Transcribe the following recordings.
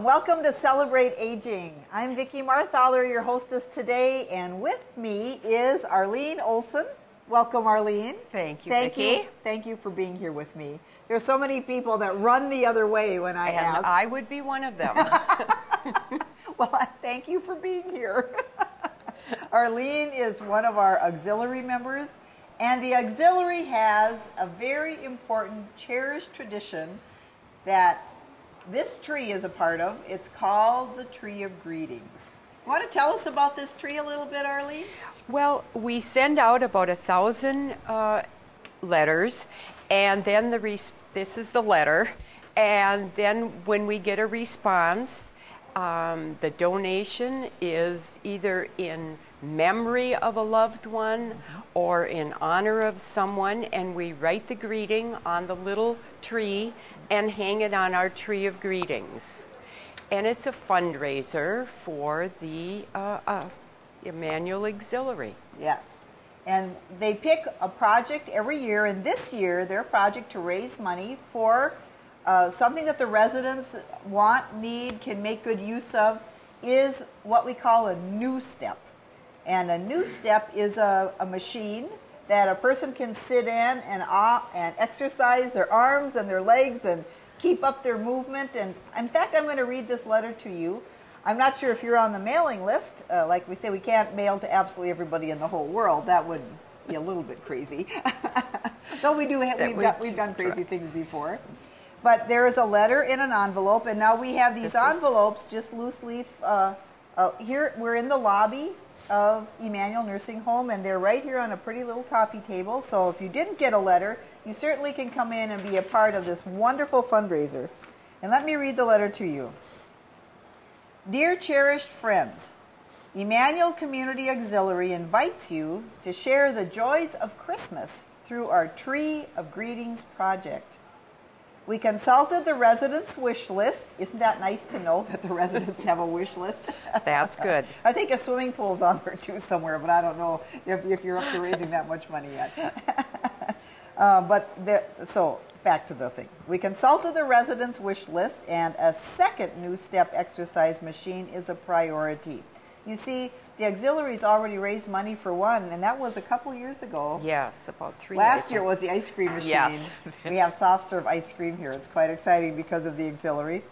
Welcome to Celebrate Aging. I'm Vicki Marthaler, your hostess today, and with me is Arlene Olson. Welcome, Arlene. Thank you, Vicki. Thank you for being here with me. There's so many people that run the other way when I ask. And I would be one of them. Well, thank you for being here. Arlene is one of our auxiliary members, and the auxiliary has a very important, cherished tradition that this tree is a part of. It's called the Tree of Greetings. You want to tell us about this tree a little bit, Arlene? Well, we send out about 1,000 letters, and then this is the letter, and then when we get a response, the donation is either in memory of a loved one or in honor of someone, and we write the greeting on the little tree and hang it on our Tree of Greetings. And it's a fundraiser for the Emmanuel Auxiliary. Yes. And they pick a project every year, and this year their project to raise money for something that the residents want, need, can make good use of is what we call a new step. And a new step is a machine that a person can sit in and exercise their arms and their legs and keep up their movement. And in fact, I'm going to read this letter to you. I'm not sure if you're on the mailing list. Like we say, we can't mail to absolutely everybody in the whole world. That would be a little bit crazy. Though we've done crazy things before. But there is a letter in an envelope, and now we have these envelopes, just loose leaf. Here, we're in the lobby of Emmanuel Nursing Home, and they're right here on a pretty little coffee table. So if you didn't get a letter, you certainly can come in and be a part of this wonderful fundraiser. And let me read the letter to you. Dear cherished friends, Emmanuel Community Auxiliary invites you to share the joys of Christmas through our Tree of Greetings project. We consulted the residents' wish list. Isn't that nice to know that the residents have a wish list? That's good. I think a swimming pool's on there too somewhere, but I don't know if you're up to raising that much money yet. So back to the thing. We consulted the residents' wish list, and a second new step exercise machine is a priority. You see, the auxiliaries already raised money for one, and that was a couple years ago. Yes, about 3 Last year was the ice cream machine. Yes. We have soft serve ice cream here. It's quite exciting because of the auxiliary.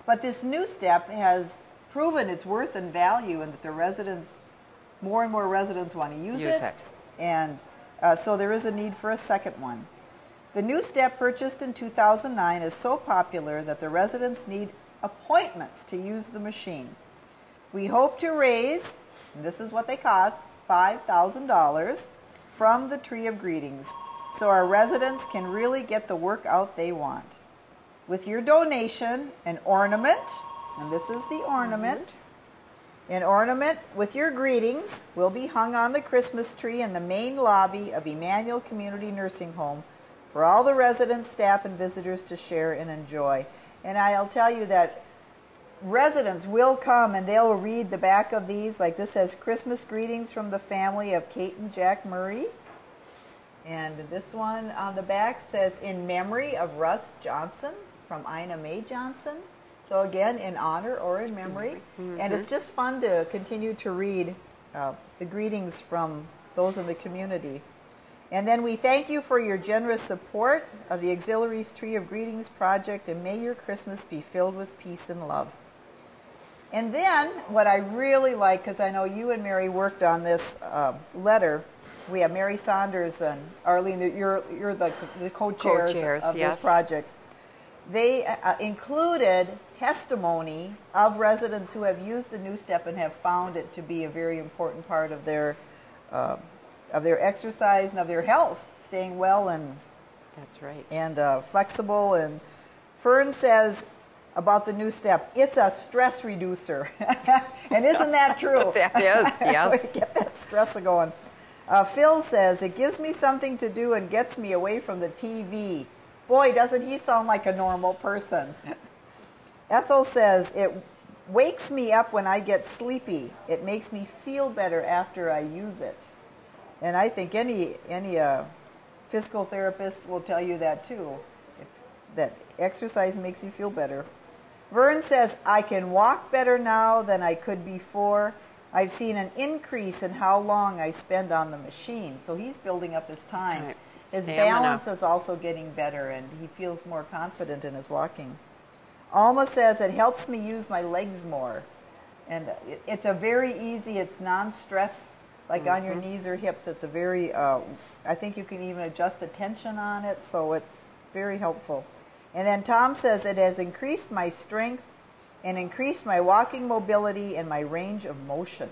But this new step has proven its worth and value, and that the residents, more and more residents want to use it. And so there is a need for a second one. The new step, purchased in 2009, is so popular that the residents need appointments to use the machine. We hope to raise, and this is what they cost, $5,000 from the Tree of Greetings, so our residents can really get the work out they want. With your donation, an ornament, and this is the ornament, an ornament with your greetings will be hung on the Christmas tree in the main lobby of Emmanuel Community Nursing Home for all the residents, staff, and visitors to share and enjoy. And I'll tell you that residents will come and they'll read the back of these. Like this says, Christmas greetings from the family of Kate and Jack Murray. And this one on the back says, in memory of Russ Johnson from Ina Mae Johnson. So again, in honor or in memory. And it's just fun to continue to read the greetings from those in the community. And then we thank you for your generous support of the Auxiliaries Tree of Greetings project, and may your Christmas be filled with peace and love. And then what I really like, because I know you and Mary worked on this letter, we have Mary Saunders and Arlene, you're the co-chairs of this project. They included testimony of residents who have used the new step and have found it to be a very important part of their exercise and of their health, staying well and that's right, and flexible. And Fern says about the new step, it's a stress reducer. And isn't that true? That is, yes. Get that stress going. Phil says, it gives me something to do and gets me away from the TV. Boy, doesn't he sound like a normal person. Ethel says, it wakes me up when I get sleepy. It makes me feel better after I use it. And I think any physical therapist will tell you that too, that exercise makes you feel better. Vern says, I can walk better now than I could before. I've seen an increase in how long I spend on the machine. So he's building up his time. Right. His Stamina. balance is also getting better, and he feels more confident in his walking. Alma says, it helps me use my legs more. And it's a very easy, it's non-stress, like on your knees or hips. It's a very, I think you can even adjust the tension on it, so it's very helpful. And then Tom says, it has increased my strength and increased my walking mobility and my range of motion.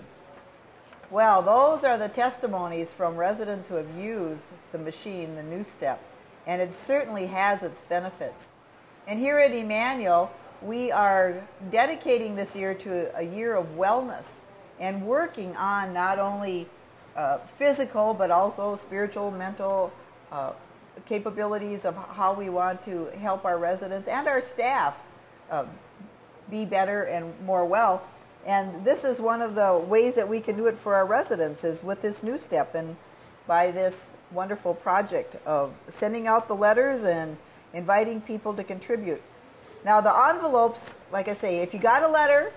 Well, those are the testimonies from residents who have used the machine, the New Step, and it certainly has its benefits. And here at Emmanuel, we are dedicating this year to a year of wellness and working on not only physical but also spiritual, mental capabilities of how we want to help our residents and our staff be better and more well. And this is one of the ways that we can do it for our residents is with this New Step and by this wonderful project of sending out the letters and inviting people to contribute. Now the envelopes, like I say, if you got a letter,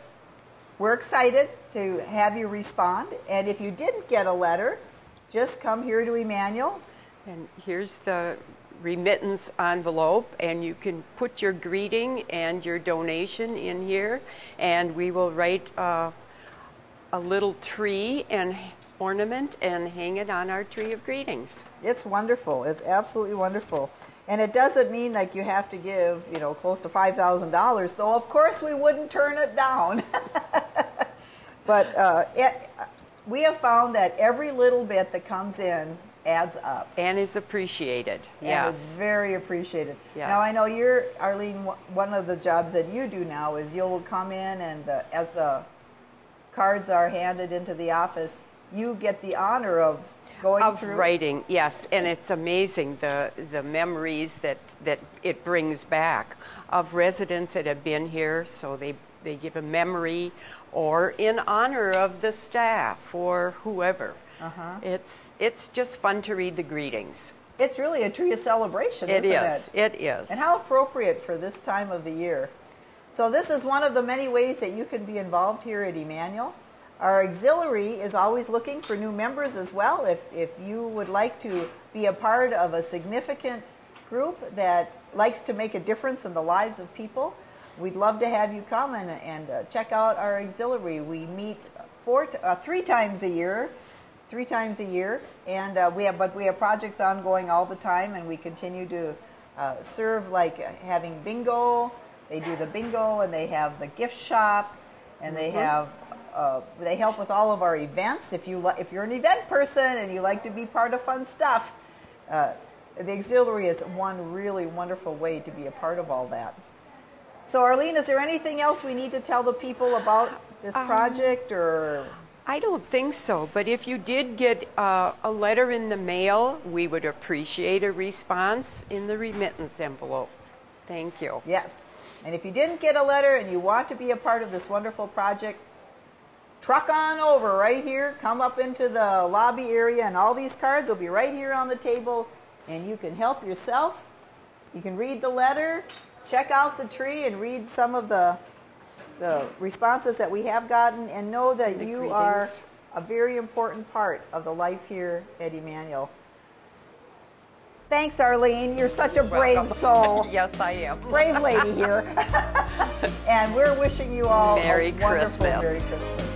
we're excited to have you respond. And if you didn't get a letter, just come here to Emmanuel. And here's the remittance envelope, and you can put your greeting and your donation in here, and we will write a little tree and ornament and hang it on our tree of greetings. It's wonderful. It's absolutely wonderful. And it doesn't mean like you have to give, you know, close to $5,000, though of course we wouldn't turn it down. But we have found that every little bit that comes in adds up. And is appreciated. And is very appreciated. Yes. Now I know you're, Arlene, one of the jobs that you do now is you'll come in and as the cards are handed into the office, you get the honor of going through writing, yes, and it's amazing the memories that it brings back of residents that have been here. So they give a memory or in honor of the staff or whoever. It's just fun to read the greetings. It's really a tree of celebration, isn't it? It is. And how appropriate for this time of the year. So this is one of the many ways that you can be involved here at Emmanuel. Our auxiliary is always looking for new members as well. If you would like to be a part of a significant group that likes to make a difference in the lives of people, we'd love to have you come and check out our auxiliary. We meet three times a year, and we have projects ongoing all the time, and we continue to serve, like having bingo. They do the bingo, and they have the gift shop, and they have. They help with all of our events. If you're an event person and you like to be part of fun stuff, the auxiliary is one really wonderful way to be a part of all that. So Arlene, is there anything else we need to tell the people about this project? Or I don't think so, but if you did get a letter in the mail, we would appreciate a response in the remittance envelope. Thank you. Yes, and if you didn't get a letter and you want to be a part of this wonderful project, truck on over right here, come up into the lobby area, and all these cards will be right here on the table, and you can help yourself. You can read the letter, check out the tree, and read some of the responses that we have gotten, and know that you are a very important part of the life here at Emmanuel. Thanks, Arlene. You're such a brave soul. Yes, I am. Brave lady here. And we're wishing you all Merry a wonderful Christmas. Merry Christmas.